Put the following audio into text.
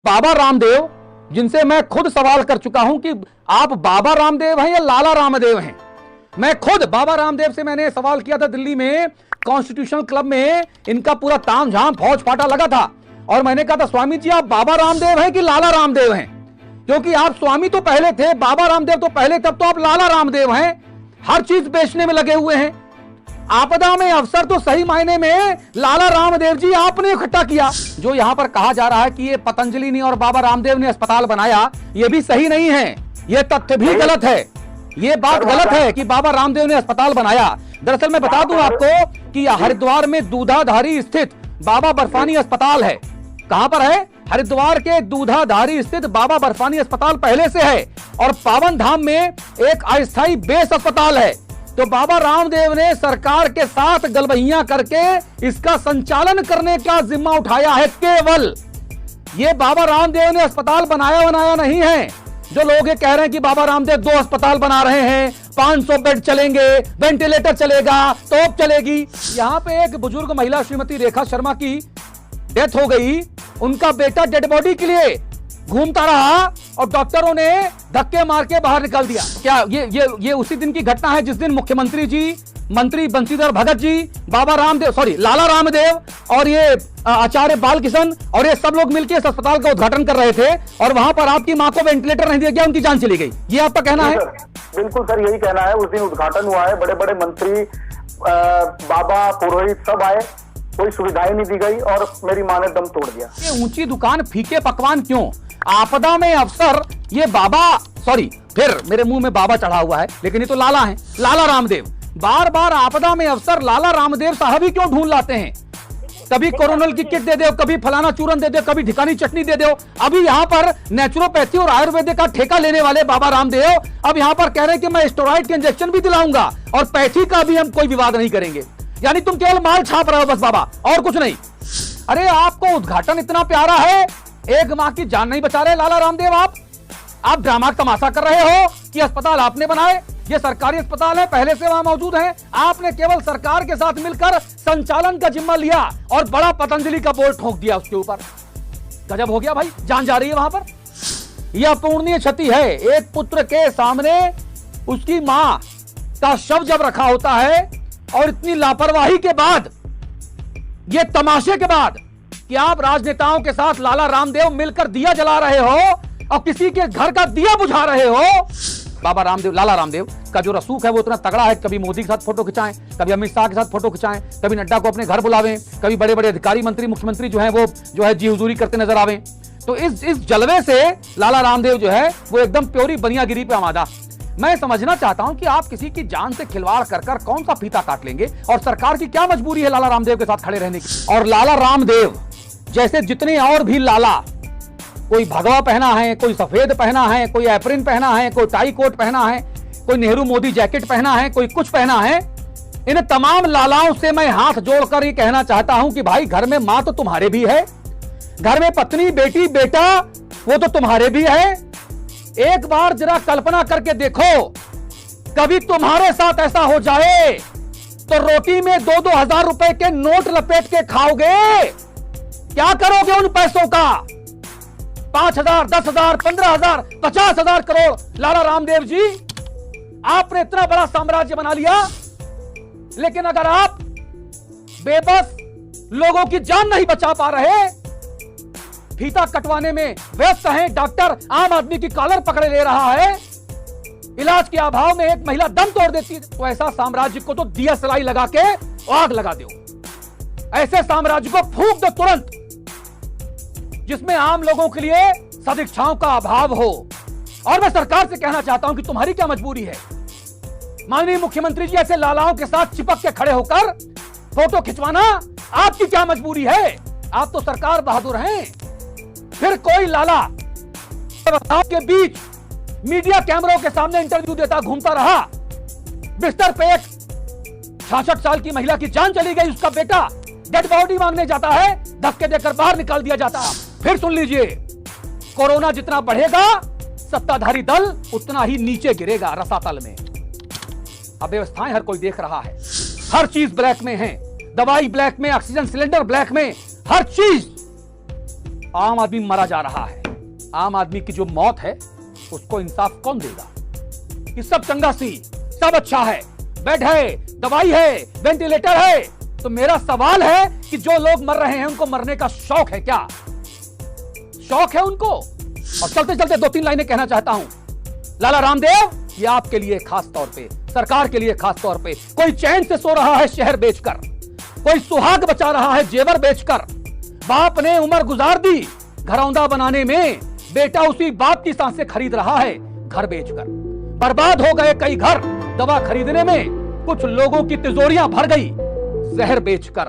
बाबा रामदेव, जिनसे मैं खुद सवाल कर चुका हूं कि आप बाबा रामदेव हैं या लाला रामदेव हैं। मैं खुद बाबा रामदेव से मैंने सवाल किया था दिल्ली में कॉन्स्टिट्यूशनल क्लब में, इनका पूरा तामझाम फौज फाटा लगा था और मैंने कहा था स्वामी जी आप बाबा रामदेव हैं कि लाला रामदेव हैं, क्योंकि आप स्वामी तो पहले थे, बाबा रामदेव तो पहले, तब तो आप लाला रामदेव हैं। हर चीज बेचने में लगे हुए हैं। आपदा में अवसर तो सही मायने में लाला रामदेव जी आपने इकट्ठा किया। जो यहां पर कहा जा रहा है कि ये पतंजलि ने और बाबा रामदेव ने अस्पताल बनाया, ये भी सही नहीं है, ये तथ्य भी गलत है, ये बात गलत है कि बाबा रामदेव ने अस्पताल बनाया। दरअसल मैं बता दूं आपको कि हरिद्वार में दूधाधारी स्थित बाबा बर्फानी अस्पताल है। कहां पर है? हरिद्वार के दूधाधारी स्थित बाबा बर्फानी अस्पताल पहले से है और पावन धाम में एक अस्थायी बेस अस्पताल है। तो बाबा रामदेव ने सरकार के साथ गलबहियां करके इसका संचालन करने का जिम्मा उठाया है केवल। ये बाबा रामदेव ने अस्पताल बनाया नहीं है। जो लोग ये कह रहे हैं कि बाबा रामदेव 2 अस्पताल बना रहे हैं, 500 बेड चलेंगे, वेंटिलेटर चलेगा, तोप चलेगी। यहां पे एक बुजुर्ग महिला श्रीमती रेखा शर्मा की डेथ हो गई, उनका बेटा डेड बॉडी के लिए घूमता रहा और डॉक्टरों ने धक्के मार के बाहर निकाल दिया। क्या ये उसी दिन की घटना है जिस दिन मुख्यमंत्री जी, मंत्री बंशीधर भगत जी, बाबा रामदेव, सॉरी लाला रामदेव और ये आचार्य बालकिशन और ये सब लोग मिलकर इस अस्पताल का उद्घाटन कर रहे थे और वहां पर आपकी मां को वेंटिलेटर नहीं दिया गया, उनकी जान चली गई। ये आपका कहना है? बिल्कुल सर, यही कहना है। उस दिन उद्घाटन हुआ है, बड़े बड़े मंत्री, बाबा पुरोहित सब आए, कोई सुविधाएं नहीं दी गई और मेरी मां ने दम तोड़ दिया। ये ऊंची दुकान फीके पकवान क्यों? आपदा में अफसर ये बाबा, सॉरी फिर मेरे मुंह में बाबा चढ़ा हुआ है, लेकिन ये तो लाला है, लाला रामदेव। बार बार आपदा में अफसर लाला रामदेव साहब ही क्यों ढूंढ लाते हैं? कभी कोरोनल की किट दे दो, कभी फलाना चूरन दे दो, कभी ढिकानी चटनी दे दो। अभी यहाँ पर नेचुरोपैथी और आयुर्वेद का ठेका लेने वाले बाबा रामदेव अब यहाँ पर कह रहे हैं कि मैं स्टेरॉइड के इंजेक्शन भी दिलाऊंगा और पैथी का भी हम कोई विवाद नहीं करेंगे। यानी तुम केवल माल छाप रहे हो बस बाबा, और कुछ नहीं। अरे आपको उद्घाटन इतना प्यारा है, एक मां की जान नहीं बचा रहे लाला रामदेव। आप ड्रामा तमाशा कर रहे हो कि अस्पताल आपने बनाए, ये सरकारी अस्पताल है, पहले से वहां मौजूद है। आपने केवल सरकार के साथ मिलकर संचालन का जिम्मा लिया और बड़ा पतंजलि का बोर्ड ठोक दिया उसके ऊपर। गजब हो गया भाई, जान जा रही है वहां पर। यह अपूर्णीय क्षति है। एक पुत्र के सामने उसकी मां का शव जब रखा होता है और इतनी लापरवाही के बाद, ये तमाशे के बाद कि आप राजनेताओं के साथ लाला रामदेव मिलकर दिया जला रहे हो और किसी के घर का दिया बुझा रहे हो। बाबा रामदेव, लाला रामदेव का जो रसूख है वो इतना तगड़ा है, कभी मोदी के साथ फोटो खिंचाएं, कभी अमित शाह के साथ फोटो खिंचाएं, कभी नड्डा को अपने घर बुलावें, कभी बड़े बड़े अधिकारी, मंत्री, मुख्यमंत्री जो है वो जो है जी हुजूरी करते नजर आवे। तो इस जलवे से लाला रामदेव जो है वो एकदम प्योरी बनियागिरी पे आमादा। मैं समझना चाहता हूं कि आप किसी की जान से खिलवाड़ कर कौन सा फीता काट लेंगे और सरकार की क्या मजबूरी है लाला रामदेव के साथ खड़े रहने की। और लाला रामदेव जैसे जितने और भी लाला, कोई भगवा पहना है, कोई सफेद पहना है, कोई एप्रिन पहना है, कोई टाई कोट पहना है, कोई नेहरू मोदी जैकेट पहना है, कोई कुछ पहना है, इन तमाम लालाओं से मैं हाथ जोड़कर ये कहना चाहता हूं कि भाई घर में मां तो तुम्हारे भी है, घर में पत्नी, बेटी, बेटा वो तो तुम्हारे भी है। एक बार जरा कल्पना करके देखो, कभी तुम्हारे साथ ऐसा हो जाए तो रोटी में 2-2 हजार रुपए के नोट लपेट के खाओगे? क्या करोगे उन पैसों का? 5,000, 10,000, 15,000, 50,000 करोड़। लाला रामदेव जी, आपने इतना बड़ा साम्राज्य बना लिया, लेकिन अगर आप बेबस लोगों की जान नहीं बचा पा रहे, फीता कटवाने में व्यस्त हैं, डॉक्टर आम आदमी की कॉलर पकड़े ले रहा है, इलाज के अभाव में एक महिला दम तोड़ देती है, तो ऐसा साम्राज्य को तो दिया सलाई लगा के आग लगा दो। ऐसे साम्राज्य को फूंक दो तुरंत, जिसमें आम लोगों के लिए सदिच्छाओं का अभाव हो। और मैं सरकार से कहना चाहता हूं कि तुम्हारी क्या मजबूरी है? माननीय मुख्यमंत्री जी, ऐसे लालाओं के साथ चिपक के खड़े होकर फोटो खिंचवाना आपकी क्या मजबूरी है? आप तो सरकार बहादुर हैं। फिर कोई लाला के बीच मीडिया कैमरों के सामने इंटरव्यू देता घूमता रहा, बिस्तर पे एक 66 साल की महिला की जान चली गई, उसका बेटा डेड बॉडी मांगने जाता है, धक्के देकर बाहर निकाल दिया जाता है। फिर सुन लीजिए, कोरोना जितना बढ़ेगा सत्ताधारी दल उतना ही नीचे गिरेगा रसातल में। अव्यवस्थाएं हर कोई देख रहा है, हर चीज ब्लैक में है, दवाई ब्लैक में, ऑक्सीजन सिलेंडर ब्लैक में, हर चीज। आम आदमी मरा जा रहा है। आम आदमी की जो मौत है उसको इंसाफ कौन देगा? कि सब चंगा सी, सब अच्छा है, बेड है, दवाई है, वेंटिलेटर है। तो मेरा सवाल है कि जो लोग मर रहे हैं उनको मरने का शौक है क्या? शौक है उनको? और चलते चलते 2-3 लाइनें कहना चाहता हूं। लाला रामदेव, ये आपके लिए खास तौर पे, सरकार के लिए खास तौर पे, कोई चैन से सो रहा है शहर बेचकर, कोई सुहाग बचा रहा है जेवर बेचकर। बाप ने उम्र गुजार दी घरौंदा बनाने में, बेटा उसी बाप की सांसें खरीद रहा है घर बेचकर। बर्बाद हो गए कई घर दवा खरीदने में, कुछ लोगों की तिजोरियां भर गई जहर बेचकर।